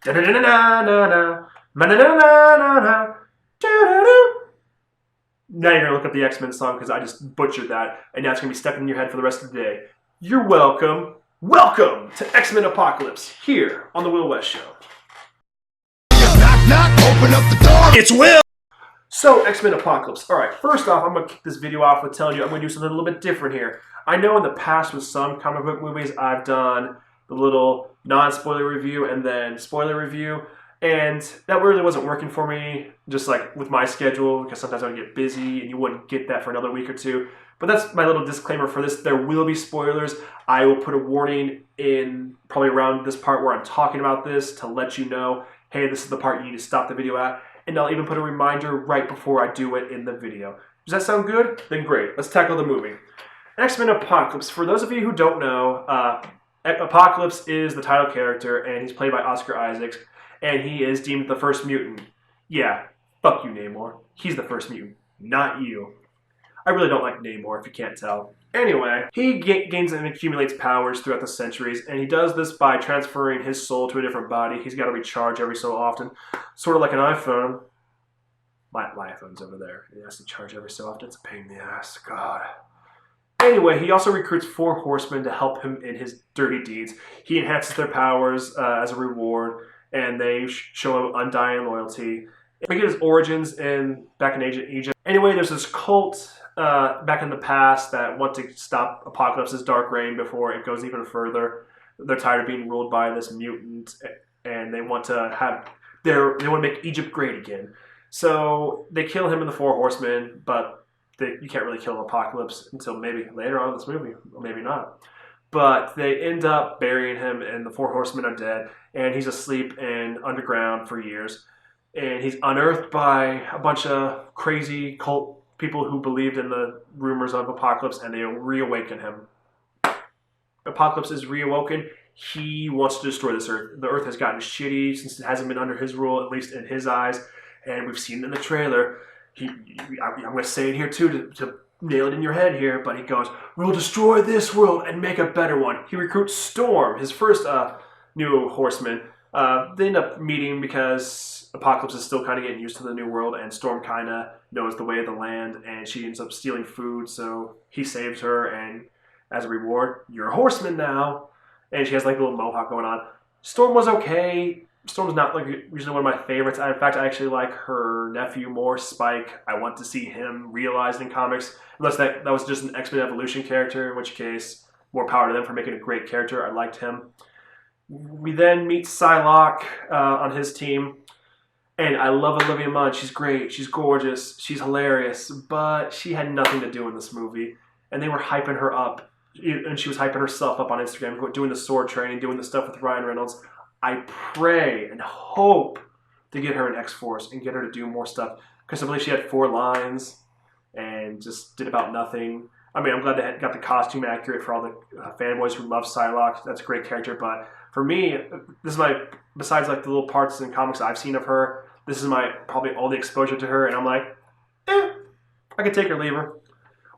Now you're going to look up the X-Men song because I just butchered that, and now it's going to be stuck in your head for the rest of the day. You're welcome. Welcome to X-Men Apocalypse here on the Will West Show. Knock, knock, open up the door. It's Will! So, X-Men Apocalypse. Alright, first off, I'm going to kick this video off with telling you I'm going to do something a little bit different here. I know in the past with some comic book movies, I've done the little non-spoiler review and then spoiler review, and that really wasn't working for me, just like with my schedule, because sometimes I would get busy and you wouldn't get that for another week or two. But that's my little disclaimer for this. There will be spoilers. I will put a warning in probably around this part where I'm talking about this to let you know, hey, this is the part you need to stop the video at. And I'll even put a reminder right before I do it in the video. Does that sound good? Then great. Let's tackle the movie. X-Men Apocalypse. For those of you who don't know, Apocalypse is the title character, and he's played by Oscar Isaacs, and he is deemed the first mutant. Yeah, fuck you, Namor. He's the first mutant, not you. I really don't like Namor, if you can't tell. Anyway, he gains and accumulates powers throughout the centuries, and he does this by transferring his soul to a different body. He's got to recharge every so often, sort of like an iPhone. My iPhone's over there. It has to charge every so often. It's a pain in the ass. God. Anyway, he also recruits 4 horsemen to help him in his dirty deeds. He enhances their powers as a reward, and they show him undying loyalty. We get his origins back in ancient Egypt. Anyway, there's this cult back in the past that want to stop Apocalypse's dark reign before it goes even further. They're tired of being ruled by this mutant, and they want to make Egypt great again. So they kill him and the 4 horsemen, but you can't really kill Apocalypse until maybe later on in this movie, or maybe not. But they end up burying him, and the 4 horsemen are dead, and he's asleep and underground for years. And he's unearthed by a bunch of crazy cult people who believed in the rumors of Apocalypse, and they reawaken him. Apocalypse is reawoken. He wants to destroy this Earth. The Earth has gotten shitty since it hasn't been under his rule, at least in his eyes. And we've seen it in the trailer. I'm going to say it here too to nail it in your head here, but he goes, "We'll destroy this world and make a better one." He recruits Storm, his first new horseman. They end up meeting because Apocalypse is still kind of getting used to the new world, and Storm kind of knows the way of the land, and she ends up stealing food, so he saves her, and as a reward, you're a horseman now. And she has like a little mohawk going on. Storm was okay. Storm's not like usually one of my favorites. In fact, I actually like her nephew more, Spike. I want to see him realized in comics, unless that was just an X-Men Evolution character, in which case, more power to them for making a great character. I liked him. We then meet Psylocke on his team. And I love Olivia Munn. She's great. She's gorgeous. She's hilarious. But she had nothing to do in this movie. And they were hyping her up. And she was hyping herself up on Instagram, doing the sword training, doing the stuff with Ryan Reynolds. I pray and hope to get her in X-Force and get her to do more stuff. Because I believe she had 4 lines and just did about nothing. I mean, I'm glad they got the costume accurate for all the fanboys who love Psylocke. That's a great character. But for me, this is besides like the little parts in comics I've seen of her, this is probably all the exposure to her. And I'm like, I could take her or leave her.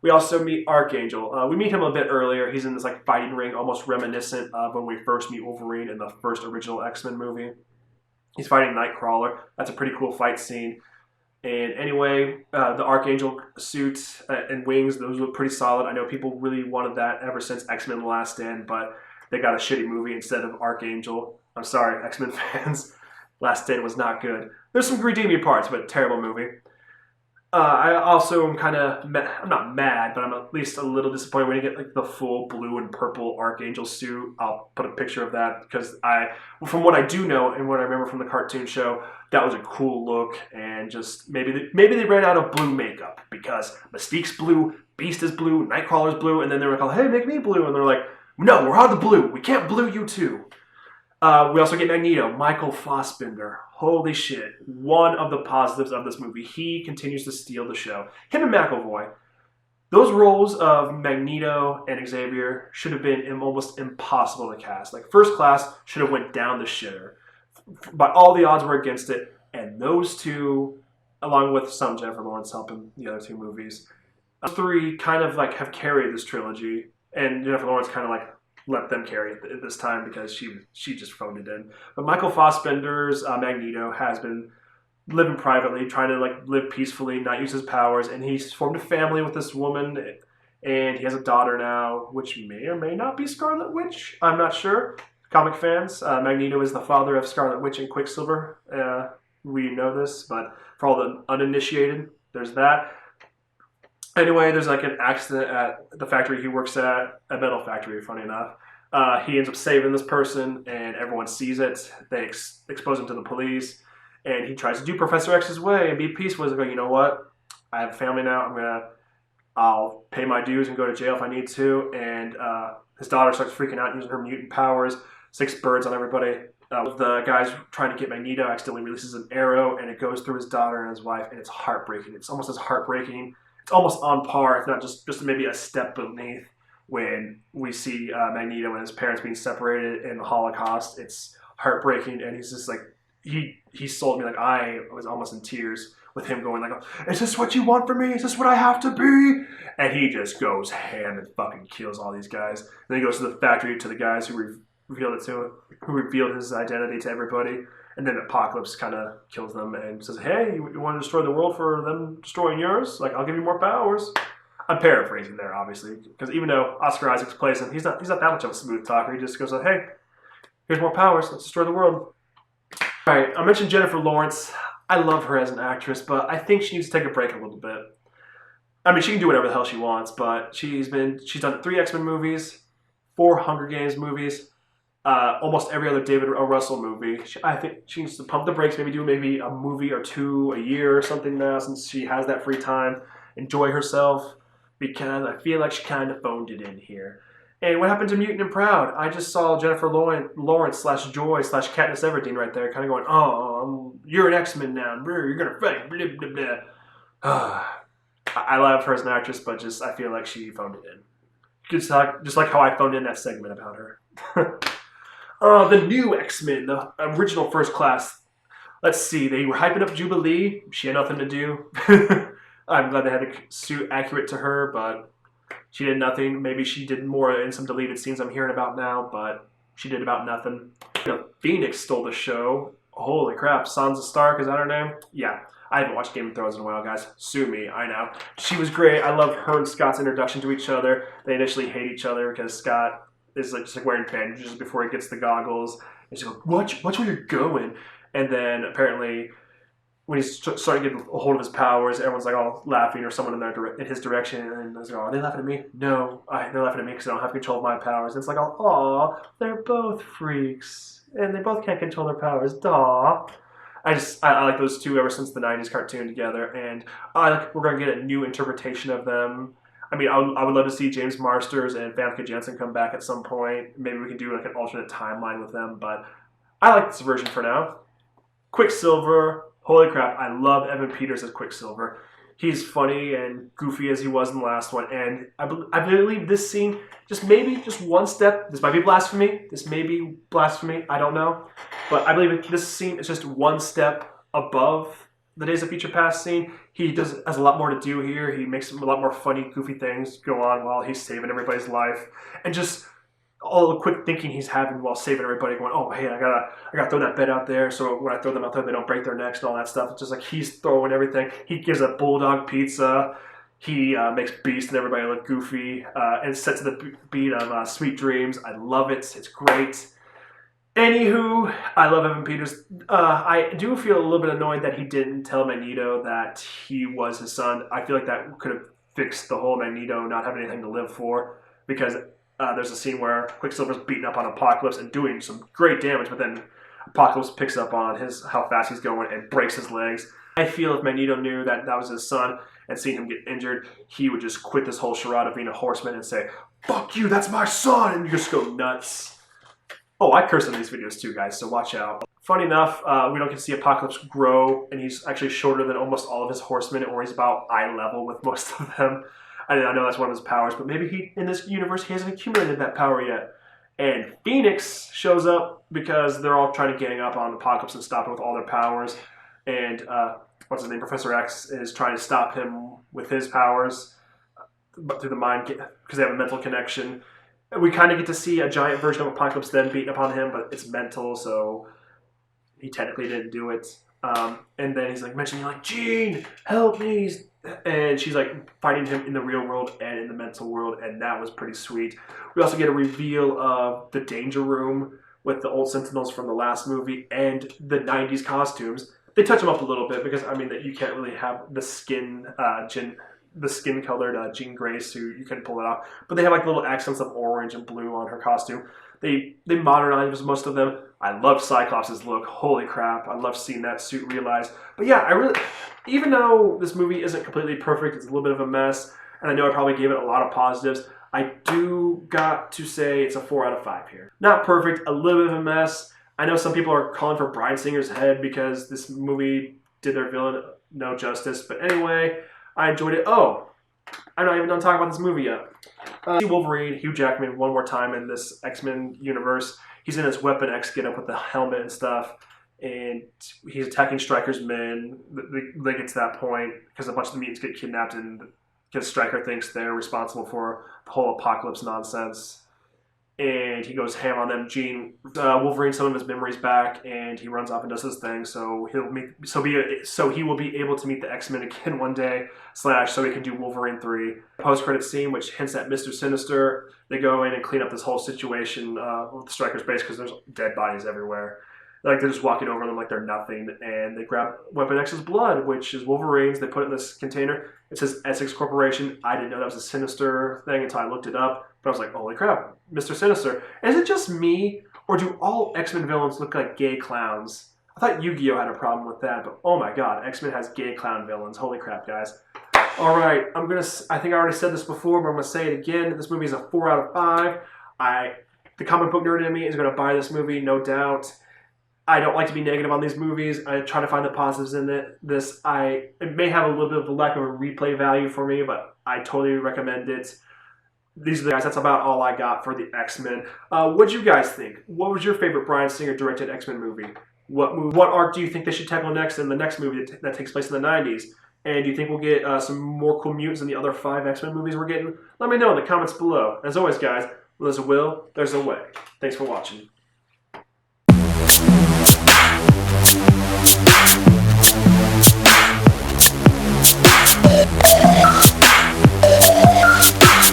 We also meet Archangel. We meet him a bit earlier. He's in this like fighting ring, almost reminiscent of when we first meet Wolverine in the first original X-Men movie. He's fighting Nightcrawler. That's a pretty cool fight scene. And anyway, the Archangel suit and wings, those look pretty solid. I know people really wanted that ever since X-Men The Last Stand, but they got a shitty movie instead of Archangel. I'm sorry, X-Men fans. Last Stand was not good. There's some redeeming parts, but terrible movie. I also am kind of, I'm not mad, but I'm at least a little disappointed when you get like the full blue and purple Archangel suit. I'll put a picture of that because from what I do know and what I remember from the cartoon show, that was a cool look, and just maybe they ran out of blue makeup because Mystique's blue, Beast is blue, Nightcrawler's blue, and then they were like, "Hey, make me blue," and they're like, "No, we're out of the blue. We can't blue you too." We also get Magneto, Michael Fassbender. Holy shit. One of the positives of this movie. He continues to steal the show. Him and McAvoy. Those roles of Magneto and Xavier should have been almost impossible to cast. Like, First Class should have went down the shitter. But all the odds were against it. And those two, along with some Jennifer Lawrence help in the other 2 movies, those 3 kind of like have carried this trilogy. And Jennifer Lawrence kind of like let them carry it this time because she just phoned it in. But Michael Fassbender's Magneto has been living privately, trying to like live peacefully, not use his powers, and he's formed a family with this woman, and he has a daughter now, which may or may not be Scarlet Witch. I'm not sure. Comic fans, Magneto is the father of Scarlet Witch and Quicksilver. We know this, but for all the uninitiated, there's that. Anyway, there's like an accident at the factory he works at, a metal factory, funny enough. He ends up saving this person, and everyone sees it. They expose him to the police, and he tries to do Professor X's way and be peaceful. He's like, you know what? I have a family now. I'll pay my dues and go to jail if I need to. And his daughter starts freaking out using her mutant powers, 6 birds on everybody. The guy's trying to get Magneto accidentally releases an arrow, and it goes through his daughter and his wife, and it's heartbreaking. It's almost as heartbreaking. It's almost on par, if not just maybe a step beneath, when we see Magneto and his parents being separated in the Holocaust. It's heartbreaking, and he's just like, he sold me. Like, I was almost in tears with him going like, is this what you want from me? Is this what I have to be? And he just goes ham and fucking kills all these guys. And then he goes to the factory to the guys who revealed it to him, who revealed his identity to everybody. And then Apocalypse kind of kills them and says, hey, you want to destroy the world for them destroying yours? Like, I'll give you more powers. I'm paraphrasing there, obviously, because even though Oscar Isaac's plays him, he's not that much of a smooth talker. He just goes like, hey, here's more powers. Let's destroy the world. All right, I mentioned Jennifer Lawrence. I love her as an actress, but I think she needs to take a break a little bit. I mean, she can do whatever the hell she wants, but she's done 3 X-Men movies, 4 Hunger Games movies, almost every other David O. Russell movie. I think she needs to pump the brakes, maybe do a movie or 2 a year or something now, since she has that free time. Enjoy herself, because I feel like she kind of phoned it in here. And what happened to Mutant and Proud? I just saw Jennifer Lawrence / Joy / Katniss Everdeen right there, kind of going, oh, you're an X-Men now. You're going to fight. Blah, blah, blah. I love her as an actress, but I feel like she phoned it in. Just like how I phoned in that segment about her. The new X-Men, the original First Class. Let's see, they were hyping up Jubilee. She had nothing to do. I'm glad they had a suit accurate to her, but she did nothing. Maybe she did more in some deleted scenes I'm hearing about now, but she did about nothing. Phoenix stole the show. Holy crap, Sansa Stark, is that her name? Yeah. I haven't watched Game of Thrones in a while, guys. Sue me, I know. She was great. I love her and Scott's introduction to each other. They initially hate each other because Scott is just wearing bandages before he gets the goggles. And she's like, watch where you're going. And then apparently, when he's starting to get a hold of his powers, everyone's like all laughing, or someone in his direction, and they're like, oh, are they laughing at me? No, they're laughing at me because I don't have control of my powers. And it's like, oh, they're both freaks, and they both can't control their powers. Daw. I like those two ever since the 90s cartoon together, and we're going to get a new interpretation of them. I mean, I would love to see James Marsters and Famke Janssen come back at some point. Maybe we can do like an alternate timeline with them, but I like this version for now. Quicksilver, holy crap, I love Evan Peters as Quicksilver. He's funny and goofy as he was in the last one, and I believe this scene, just one step, this might be blasphemy, I don't know, but I believe this scene is just one step above the Days of Future Past scene. He has a lot more to do here. He makes a lot more funny, goofy things go on while he's saving everybody's life, and just all the quick thinking he's having while saving everybody, going, oh, hey, I gotta throw that bed out there, so when I throw them out there, they don't break their necks and all that stuff. It's just like he's throwing everything. He gives a bulldog pizza. He makes Beast and everybody look goofy, and sets the beat of Sweet Dreams. I love it. It's great. Anywho, I love Evan Peters. I do feel a little bit annoyed that he didn't tell Magneto that he was his son. I feel like that could have fixed the whole Magneto not having anything to live for, because there's a scene where Quicksilver's beating up on Apocalypse and doing some great damage, but then Apocalypse picks up on how fast he's going and breaks his legs. I feel if Magneto knew that was his son and seen him get injured, he would just quit this whole charade of being a horseman and say, fuck you, that's my son, and you just go nuts. Oh, I curse in these videos too, guys, so watch out. Funny enough, we don't get to see Apocalypse grow, and he's actually shorter than almost all of his horsemen, or he's about eye level with most of them. I know that's one of his powers, but maybe in this universe, he hasn't accumulated that power yet. And Phoenix shows up because they're all trying to gang up on Apocalypse and stop him with all their powers. And what's his name? Professor X is trying to stop him with his powers, but through the mind, because they have a mental connection. we kind of get to see a giant version of Apocalypse then beating upon him, but it's mental, so he technically didn't do it. And then he's like mentioning like, Jean, help me. And she's like fighting him in the real world and in the mental world, and that was pretty sweet. We also get a reveal of the Danger Room with the old Sentinels from the last movie and the 90s costumes. They touch them up a little bit because, I mean, that you can't really have the skin colored Jean Grey suit. You couldn't pull it off. But they have like little accents of orange and blue on her costume. They modernized most of them. I love Cyclops' look. Holy crap. I love seeing that suit realized. But yeah, even though this movie isn't completely perfect, it's a little bit of a mess, and I know I probably gave it a lot of positives, I do got to say it's a 4 out of 5 here. Not perfect, a little bit of a mess. I know some people are calling for Bryan Singer's head because this movie did their villain no justice. But anyway, I enjoyed it. Oh, I'm not even done talking about this movie yet. See Wolverine, Hugh Jackman, one more time in this X-Men universe. He's in his Weapon X get-up with the helmet and stuff. And he's attacking Stryker's men. They get to that point because a bunch of the mutants get kidnapped and because Stryker thinks they're responsible for the whole apocalypse nonsense. And he goes ham on them. Wolverine some of his memories back, and he runs off and does his thing. So he will be able to meet the X-Men again one day. / so he can do Wolverine 3. Post-credit scene, which hints at Mr. Sinister. They go in and clean up this whole situation with Stryker's base because there's dead bodies everywhere. Like they're just walking over them like they're nothing, and they grab Weapon X's blood, which is Wolverine's. They put it in this container. It says Essex Corporation. I didn't know that was a Sinister thing until I looked it up. But I was like, holy crap, Mr. Sinister. And is it just me, or do all X-Men villains look like gay clowns? I thought Yu-Gi-Oh! Had a problem with that, but oh my god, X-Men has gay clown villains. Holy crap, guys. All right, I think I already said this before, but I'm going to say it again. This movie is a 4 out of 5. The comic book nerd in me is going to buy this movie, no doubt. I don't like to be negative on these movies. I try to find the positives in it. It may have a little bit of a lack of a replay value for me, but I totally recommend it. These are the guys. That's about all I got for the X-Men. What'd you guys think? What was your favorite Bryan Singer directed X-Men movie? What arc do you think they should tackle next in the next movie that takes place in the 90s? And do you think we'll get some more cool mutants in the other 5 X-Men movies we're getting? Let me know in the comments below. As always, guys, where there's a will, there's a way. Thanks for watching.